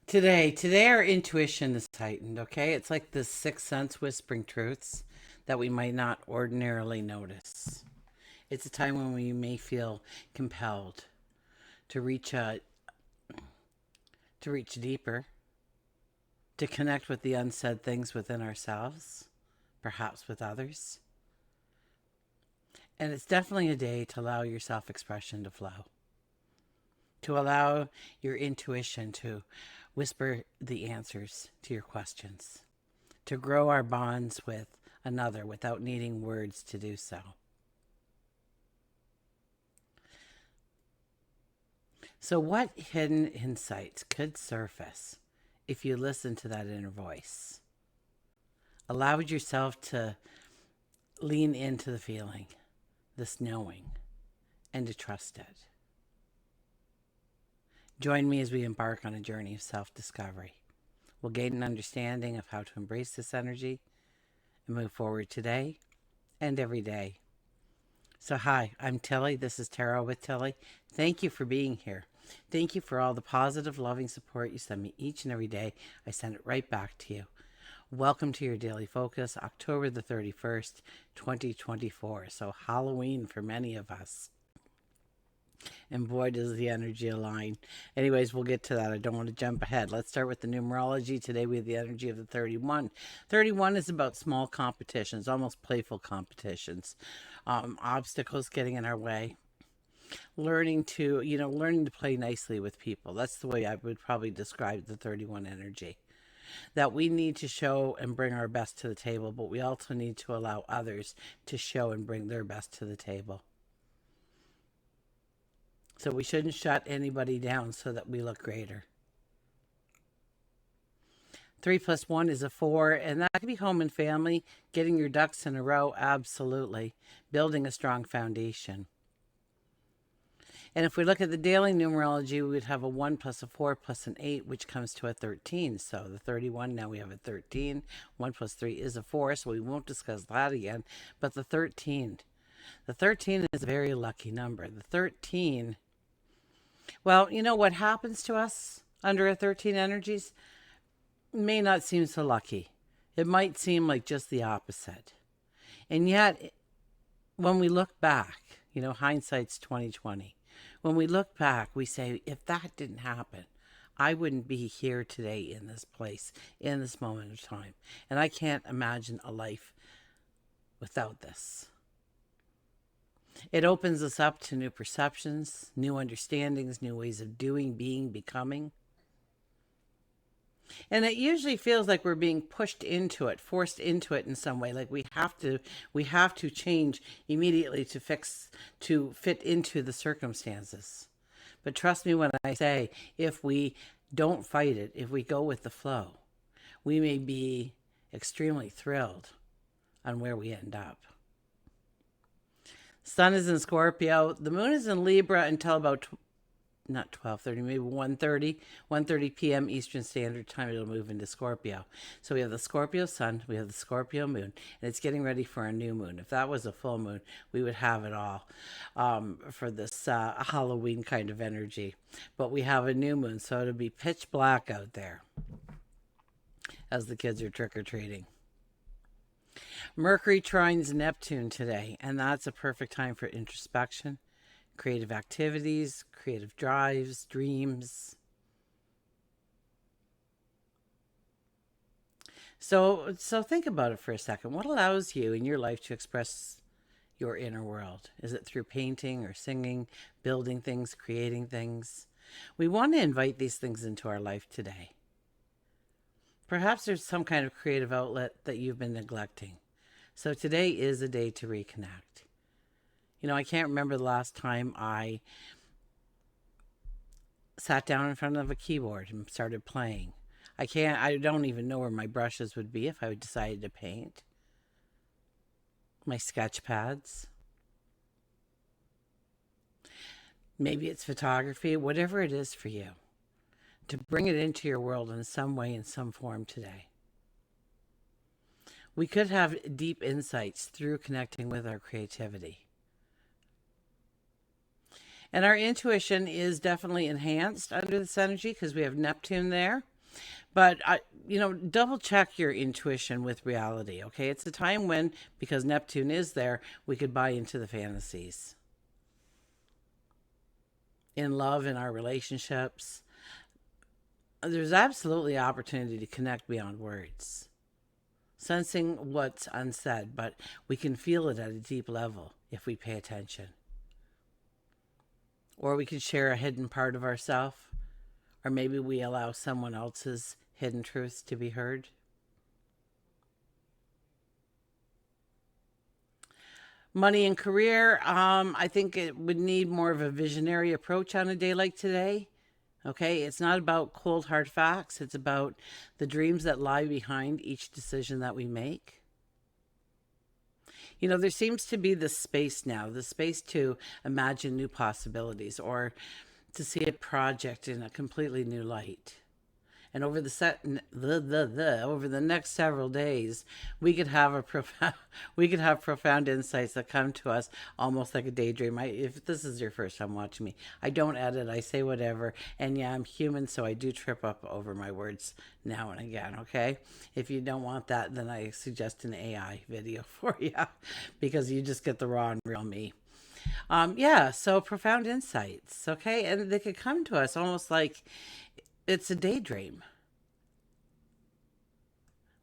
Today our intuition is heightened, okay? It's like this sixth sense whispering truths that we might not ordinarily notice. It's a time when we may feel compelled to reach deeper, to connect with the unsaid things within ourselves, perhaps with others. And it's definitely a day to allow your self-expression to flow, to allow your intuition to whisper the answers to your questions, to grow our bonds with another without needing words to do so. So, what hidden insights could surface if you listen to that inner voice? Allow yourself to lean into the feeling, this knowing, and to trust it. Join me as we embark on a journey of self-discovery. We'll gain an understanding of how to embrace this energy and move forward today and every day. So hi, I'm Tilly. This is Tarot with Tilly. Thank you for being here. Thank you for all the positive, loving support you send me each and every day. I send it right back to you. Welcome to your daily focus, October the 31st, 2024. So Halloween for many of us. And boy, does the energy align. Anyways, we'll get to that. I don't want to jump ahead. Let's start with the numerology. Today we have the energy of the 31. 31 is about small competitions, almost playful competitions. Obstacles getting in our way. Learning to play nicely with people. That's the way I would probably describe the 31 energy. That we need to show and bring our best to the table, but we also need to allow others to show and bring their best to the table. So we shouldn't shut anybody down so that we look greater. 3 plus 1 is a 4, and that could be home and family, getting your ducks in a row, absolutely. Building a strong foundation. And if we look at the daily numerology, we would have a 1 plus a 4 plus an 8, which comes to a 13. So the 31, now we have a 13. 1 plus 3 is a 4, so we won't discuss that again. But the 13 is a very lucky number. The 13, well, you know what happens to us under a 13 energies may not seem so lucky. It might seem like just the opposite. And yet, when we look back, hindsight's 2020. When we look back, we say, if that didn't happen, I wouldn't be here today in this place, in this moment of time. And I can't imagine a life without this. It opens us up to new perceptions, new understandings, new ways of doing, being, becoming. And it usually feels like we're being pushed into it, forced into it in some way. Like we have to change immediately to fit into the circumstances. But trust me when I say, if we don't fight it, if we go with the flow, we may be extremely thrilled on where we end up. Sun is in Scorpio. The moon is in Libra until about not 12:30, maybe 1:30 p.m. Eastern Standard Time. It'll move into Scorpio. So we have the Scorpio sun, we have the Scorpio moon, and it's getting ready for a new moon. If that was a full moon, we would have it all for this Halloween kind of energy. But we have a new moon, so it'll be pitch black out there as the kids are trick-or-treating. Mercury trines Neptune today, and that's a perfect time for introspection, creative activities, creative drives, dreams. So think about it for a second. What allows you in your life to express your inner world? Is it through painting or singing, building things, creating things? We want to invite these things into our life today. Perhaps there's some kind of creative outlet that you've been neglecting. So today is a day to reconnect. I can't remember the last time I sat down in front of a keyboard and started playing. I don't even know where my brushes would be if I decided to paint. My sketch pads. Maybe it's photography, whatever it is for you. To bring it into your world in some way, in some form today. We could have deep insights through connecting with our creativity. And our intuition is definitely enhanced under this energy because we have Neptune there. But double check your intuition with reality. Okay, it's a time when, because Neptune is there, we could buy into the fantasies in love, in our relationships. There's absolutely opportunity to connect beyond words, sensing what's unsaid, but we can feel it at a deep level if we pay attention. Or we could share a hidden part of ourselves, or maybe we allow someone else's hidden truths to be heard. Money and career, I think it would need more of a visionary approach on a day like today. Okay, it's not about cold hard facts, it's about the dreams that lie behind each decision that we make. There seems to be this space now, the space to imagine new possibilities or to see a project in a completely new light. And over over the next several days, we could have profound insights that come to us almost like a daydream. If this is your first time watching me, I don't edit. I say whatever, and yeah, I'm human, so I do trip up over my words now and again. Okay, if you don't want that, then I suggest an AI video for you, because you just get the raw and real me. Yeah, so profound insights, okay? And they could come to us almost like it's a daydream.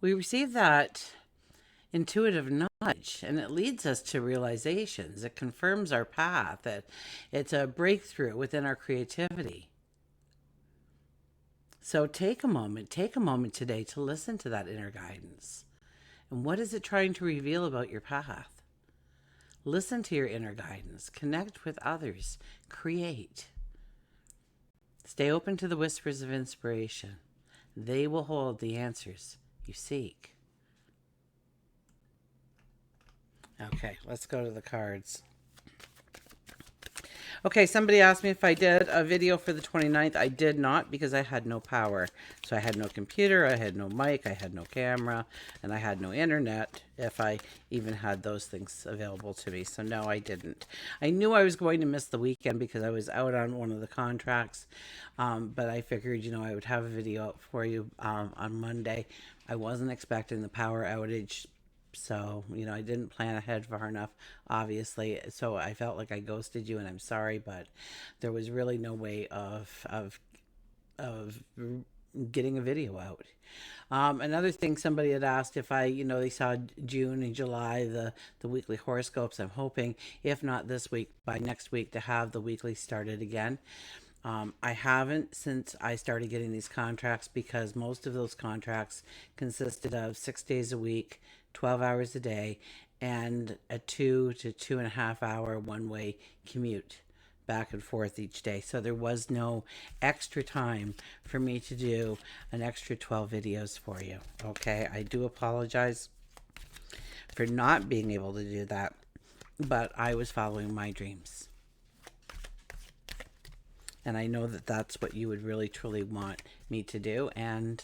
We receive that intuitive nudge and it leads us to realizations. It confirms our path. It's a breakthrough within our creativity. So take a moment today to listen to that inner guidance. And what is it trying to reveal about your path? Listen to your inner guidance, connect with others, create. Stay open to the whispers of inspiration. They will hold the answers you seek. Okay, let's go to the cards. Okay, somebody asked me if I did a video for the 29th. I did not, because I had no power. So I had no computer, I had no mic, I had no camera, and I had no internet, if I even had those things available to me. So no, I didn't. I knew I was going to miss the weekend because I was out on one of the contracts, but I figured, I would have a video out for you on Monday. I wasn't expecting the power outage. So, I didn't plan ahead far enough, obviously. So I felt like I ghosted you, and I'm sorry, but there was really no way of getting a video out. Another thing, somebody had asked if they saw June and July, the weekly horoscopes. I'm hoping, if not this week, by next week, to have the weekly started again. I haven't since I started getting these contracts, because most of those contracts consisted of 6 days a week, 12 hours a day, and a 2 to 2.5 hour one-way commute back and forth each day. So there was no extra time for me to do an extra 12 videos for you. Okay, I do apologize for not being able to do that, but I was following my dreams. And I know that that's what you would really truly want me to do. And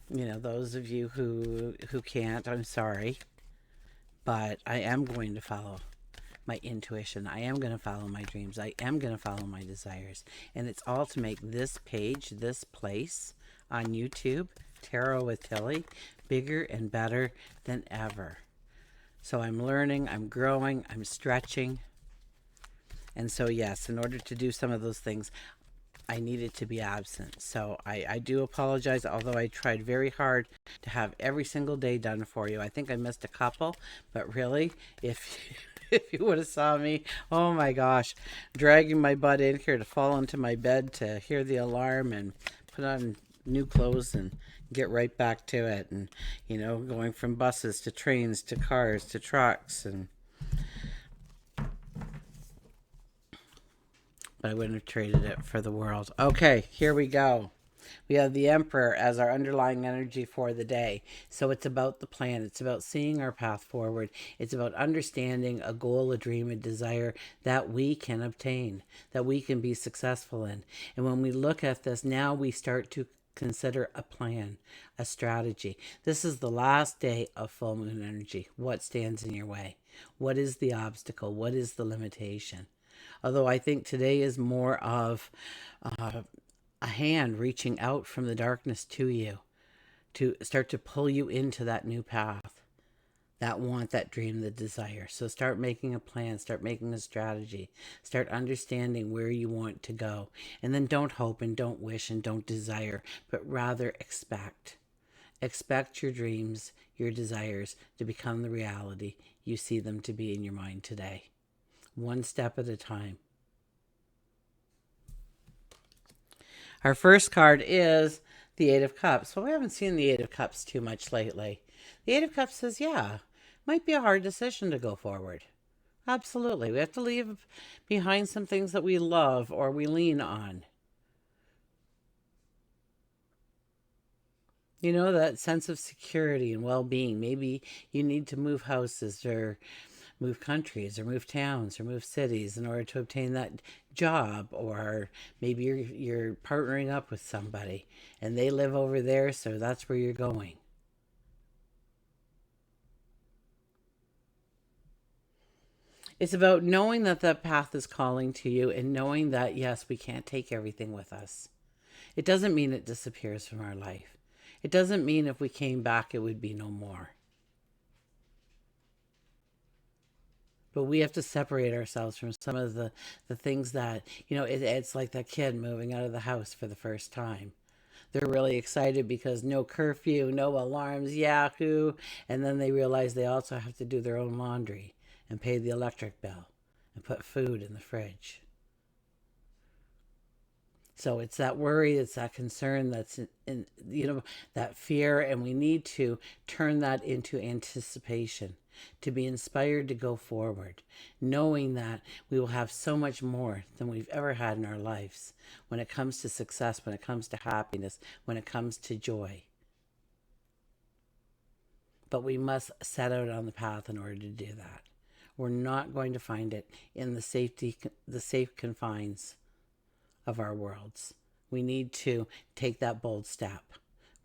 those of you who can't, I'm sorry, but I am going to follow my intuition. I am going to follow my dreams. I am going to follow my desires. And it's all to make this page, this place on YouTube, Tarot with Tilly, bigger and better than ever. So I'm learning, I'm growing, I'm stretching. And so, yes, in order to do some of those things, I needed to be absent. So I do apologize, although I tried very hard to have every single day done for you. I think I missed a couple, but really, if if you would have saw me, oh my gosh, dragging my butt in here to fall into my bed to hear the alarm and put on new clothes and get right back to it. And, going from buses to trains to cars to trucks, and I wouldn't have traded it for the world. Okay, here we go. We have the Emperor as our underlying energy for the day. So it's about the plan. It's about seeing our path forward. It's about understanding a goal, a dream, a desire that we can obtain, that we can be successful in. And when we look at this, now we start to consider a plan, a strategy. This is the last day of full moon energy. What stands in your way? What is the obstacle? What is the limitation? Although I think today is more of a hand reaching out from the darkness to you to start to pull you into that new path, that want, that dream, the desire. So start making a plan, start making a strategy, start understanding where you want to go. And then don't hope and don't wish and don't desire, but rather expect. Expect your dreams, your desires to become the reality you see them to be in your mind today. One step at a time. Our first card is the Eight of Cups. Well, we haven't seen the Eight of Cups too much lately. The Eight of Cups says, yeah, might be a hard decision to go forward. Absolutely. We have to leave behind some things that we love or we lean on. You know, that sense of security and well-being. Maybe you need to move houses or move countries or move towns or move cities in order to obtain that job, or maybe you're partnering up with somebody and they live over there, so that's where you're going. It's about knowing that that path is calling to you and knowing that, yes, we can't take everything with us. It doesn't mean it disappears from our life. It doesn't mean if we came back, it would be no more. But we have to separate ourselves from some of the things that, it's like that kid moving out of the house for the first time. They're really excited because no curfew, no alarms, yahoo. And then they realize they also have to do their own laundry and pay the electric bill and put food in the fridge. So it's that worry, it's that concern, that's that fear, and we need to turn that into anticipation, to be inspired to go forward, knowing that we will have so much more than we've ever had in our lives when it comes to success, when it comes to happiness, when it comes to joy. But we must set out on the path in order to do that. We're not going to find it in the safe confines of our worlds. We need to take that bold step.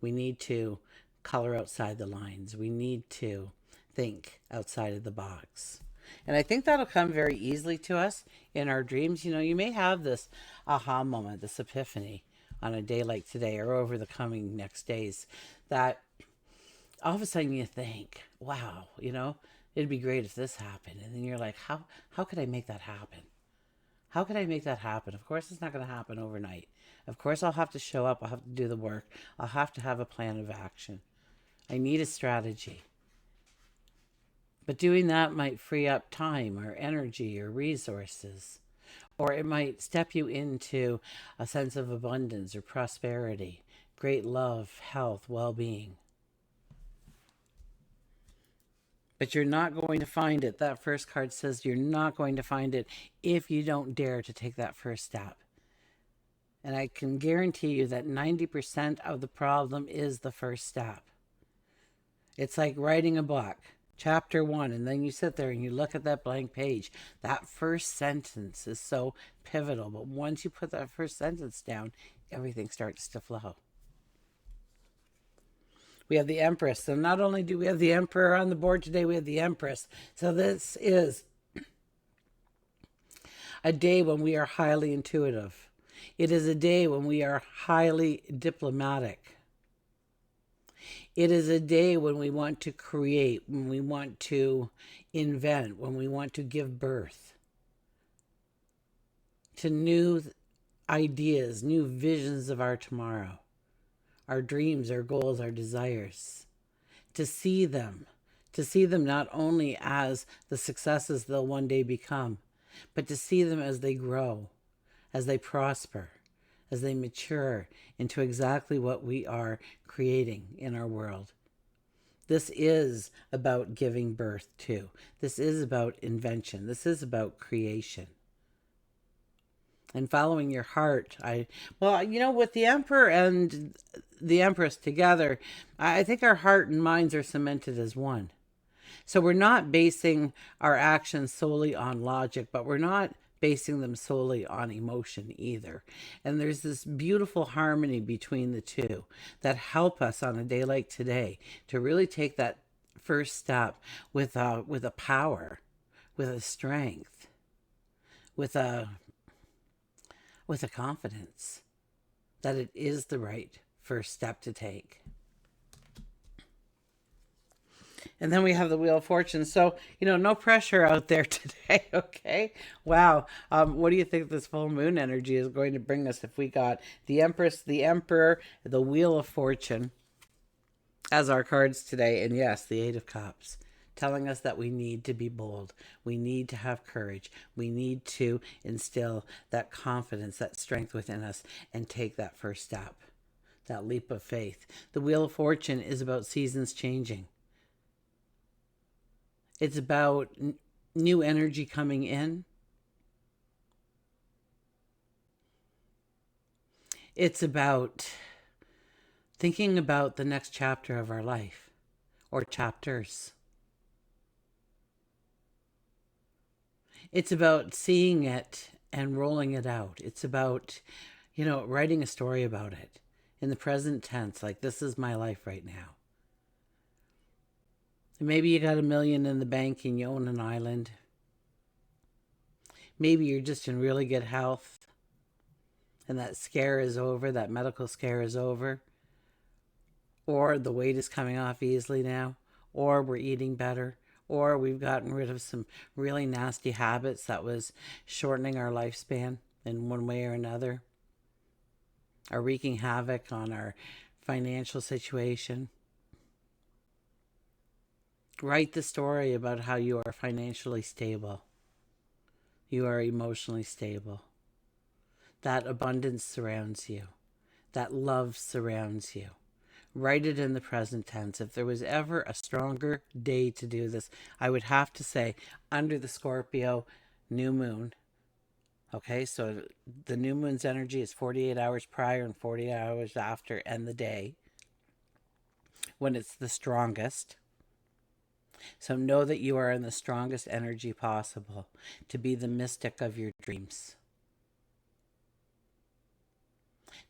We need to color outside the lines. We need to think outside of the box. And I think that'll come very easily to us in our dreams. You may have this aha moment, this epiphany on a day like today or over the coming next days, that all of a sudden you think, wow, it'd be great if this happened. And then you're like, how could I make that happen? How can I make that happen? Of course, it's not going to happen overnight. Of course, I'll have to show up. I'll have to do the work. I'll have to have a plan of action. I need a strategy. But doing that might free up time or energy or resources. Or it might step you into a sense of abundance or prosperity, great love, health, well-being. But you're not going to find it. That first card says you're not going to find it if you don't dare to take that first step. And I can guarantee you that 90% of the problem is the first step. It's like writing a book, chapter 1, and then you sit there and you look at that blank page. That first sentence is so pivotal. But once you put that first sentence down, everything starts to flow. We have the Empress. So not only do we have the Emperor on the board today, we have the Empress. So this is a day when we are highly intuitive. It is a day when we are highly diplomatic. It is a day when we want to create, when we want to invent, when we want to give birth to new ideas, new visions of our tomorrow. Our dreams, our goals, our desires, to see them not only as the successes they'll one day become, but to see them as they grow, as they prosper, as they mature into exactly what we are creating in our world. This is about giving birth to. This is about invention. This is about creation. And following your heart. With the Emperor and the Empress together, I think our heart and minds are cemented as one. So we're not basing our actions solely on logic, but we're not basing them solely on emotion either. And there's this beautiful harmony between the two that help us on a day like today to really take that first step with a power, with a strength, with a confidence, that it is the right first step to take. And then we have the Wheel of Fortune. So, no pressure out there today, okay? Wow. What do you think this full moon energy is going to bring us if we got the Empress, the Emperor, the Wheel of Fortune as our cards today? And yes, the Eight of Cups, telling us that we need to be bold. We need to have courage. We need to instill that confidence, that strength within us, and take that first step, that leap of faith. The Wheel of Fortune is about seasons changing. It's about new energy coming in. It's about thinking about the next chapter of our life, or chapters. It's about seeing it and rolling it out. It's about, writing a story about it in the present tense, like this is my life right now. Maybe you got $1 million in the bank and you own an island. Maybe you're just in really good health and that scare is over, that medical scare is over. Or the weight is coming off easily now. Or we're eating better. Or we've gotten rid of some really nasty habits that was shortening our lifespan in one way or another. Are wreaking havoc on our financial situation. Write the story about how you are financially stable. You are emotionally stable. That abundance surrounds you. That love surrounds you. Write it in the present tense. If there was ever a stronger day to do this, I would have to say under the Scorpio new moon. Okay, so the new moon's energy is 48 hours prior and 48 hours after, and the day when it's the strongest. So know that you are in the strongest energy possible to be the mystic of your dreams.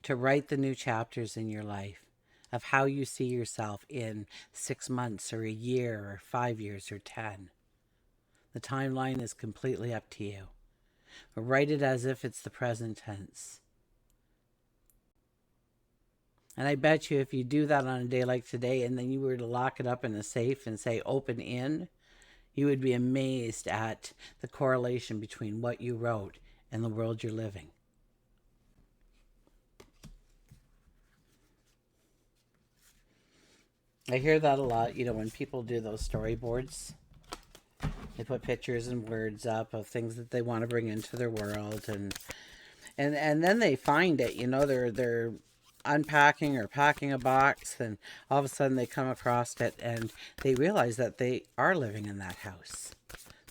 To write the new chapters in your life of how you see yourself in 6 months or a year or 5 years or 10. The timeline is completely up to you. But write it as if it's the present tense. And I bet you if you do that on a day like today and then you were to lock it up in a safe and say open in, you would be amazed at the correlation between what you wrote and the world you're living. I hear that a lot, when people do those storyboards. They put pictures and words up of things that they want to bring into their world, and then they find it, they're unpacking or packing a box, and all of a sudden they come across it and they realize that they are living in that house,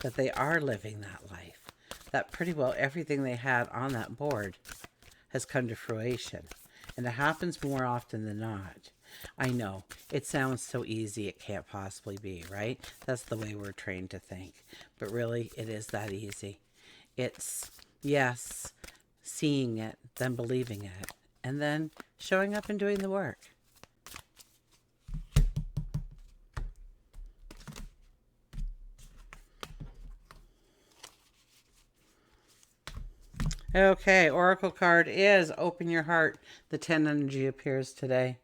that they are living that life, that pretty well everything they had on that board has come to fruition. And it happens more often than not. I know, it sounds so easy, it can't possibly be, right? That's the way we're trained to think. But really, it is that easy. It's, yes, seeing it, then believing it, and then showing up and doing the work. Okay, Oracle card is Open Your Heart. The 10 energy appears today.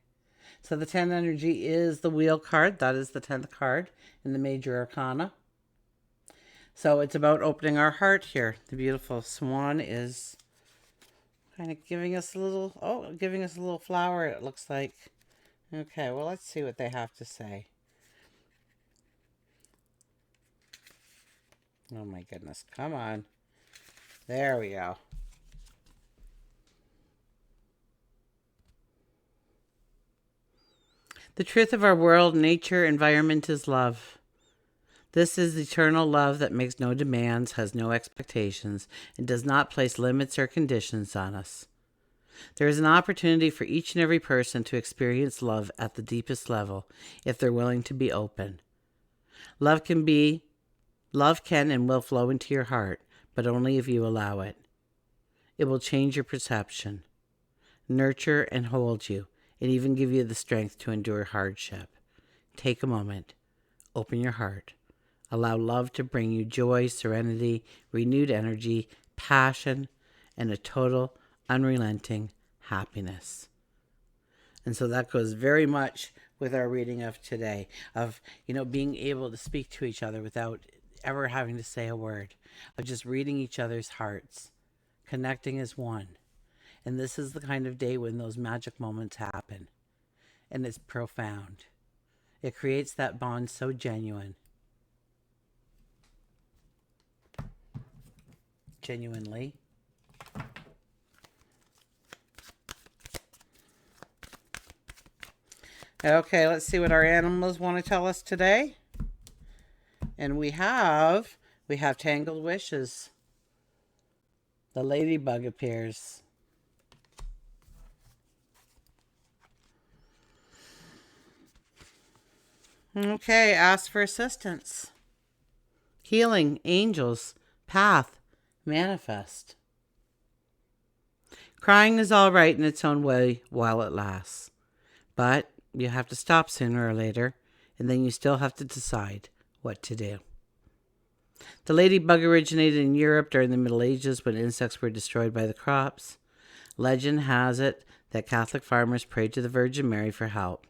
So the 10 energy is the Wheel card. That is the 10th card in the Major Arcana. So it's about opening our heart here. The beautiful swan is kind of giving us a little flower, it looks like. Okay, well, let's see what they have to say. Oh my goodness, come on. There we go. The truth of our world, nature, environment is love. This is eternal love that makes no demands, has no expectations, and does not place limits or conditions on us. There is an opportunity for each and every person to experience love at the deepest level if they're willing to be open. Love can and will flow into your heart, but only if you allow it. It will change your perception, nurture and hold you, and even give you the strength to endure hardship. Take a moment, open your heart, allow love to bring you joy, serenity, renewed energy, passion, and a total, unrelenting happiness. And so that goes very much with our reading of today, of, being able to speak to each other without ever having to say a word, of just reading each other's hearts, connecting as one. And this is the kind of day when those magic moments happen. And it's profound. It creates that bond so genuinely. Okay, let's see what our animals want to tell us today. And we have Tangled Wishes. The ladybug appears. Okay, ask for assistance. Healing, angels, path, manifest. Crying is all right in its own way while it lasts. But you have to stop sooner or later, and then you still have to decide what to do. The ladybug originated in Europe during the Middle Ages when insects were destroyed by the crops. Legend has it that Catholic farmers prayed to the Virgin Mary for help,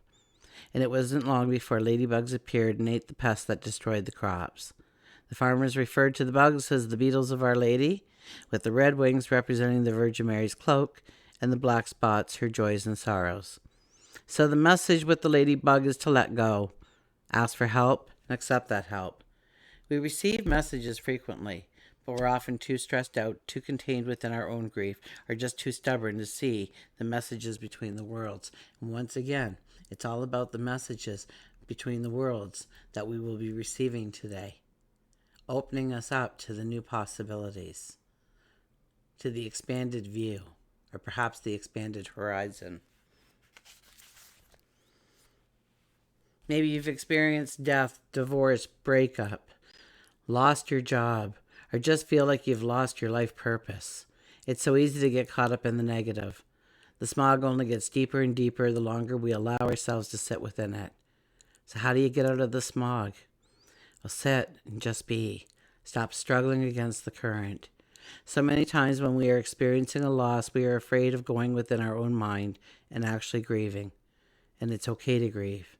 and it wasn't long before ladybugs appeared and ate the pests that destroyed the crops. The farmers referred to the bugs as the beetles of Our Lady, with the red wings representing the Virgin Mary's cloak and the black spots her joys and sorrows. So the message with the ladybug is to let go, ask for help, and accept that help. We receive messages frequently, but we're often too stressed out, too contained within our own grief, or just too stubborn to see the messages between the worlds. And once again, it's all about the messages between the worlds that we will be receiving today, opening us up to the new possibilities, to the expanded view, or perhaps the expanded horizon. Maybe you've experienced death, divorce, breakup, lost your job, or just feel like you've lost your life purpose. It's so easy to get caught up in the negative. The smog only gets deeper and deeper the longer we allow ourselves to sit within it. So how do you get out of the smog? Well, sit and just be. Stop struggling against the current. So many times when we are experiencing a loss, we are afraid of going within our own mind and actually grieving. And it's okay to grieve.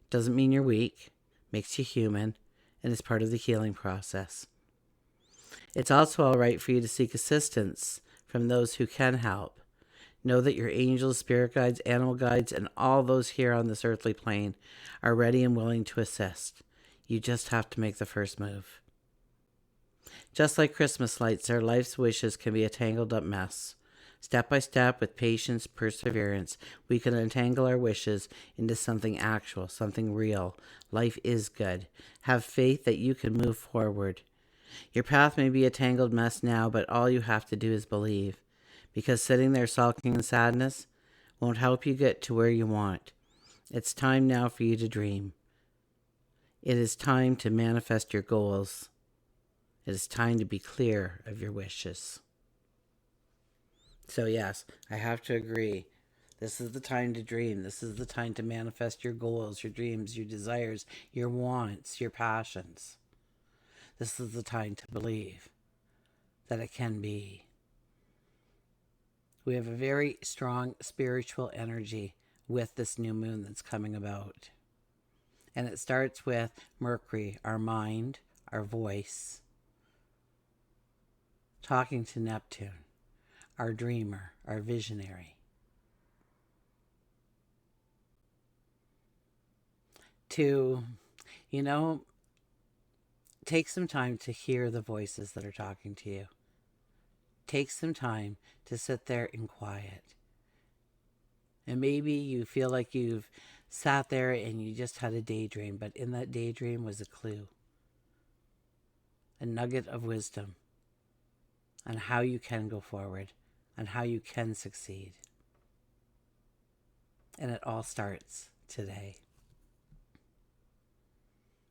Doesn't mean you're weak, makes you human, and is part of the healing process. It's also all right for you to seek assistance from those who can help. Know that your angels, spirit guides, animal guides, and all those here on this earthly plane are ready and willing to assist. You just have to make the first move. Just like Christmas lights, our life's wishes can be a tangled up mess. Step by step, with patience, perseverance, we can untangle our wishes into something actual, something real. Life is good. Have faith that you can move forward. Your path may be a tangled mess now, but all you have to do is believe. Because sitting there sulking in sadness won't help you get to where you want. It's time now for you to dream. It is time to manifest your goals. It is time to be clear of your wishes. So yes, I have to agree. This is the time to dream. This is the time to manifest your goals, your dreams, your desires, your wants, your passions. This is the time to believe that it can be. We have a very strong spiritual energy with this new moon that's coming about. And it starts with Mercury, our mind, our voice, talking to Neptune, our dreamer, our visionary. To, take some time to hear the voices that are talking to you. Take some time to sit there in quiet. And maybe you feel like you've sat there and you just had a daydream, but in that daydream was a clue, a nugget of wisdom on how you can go forward, on how you can succeed. And it all starts today.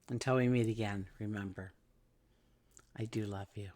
Until we meet again, remember, I do love you.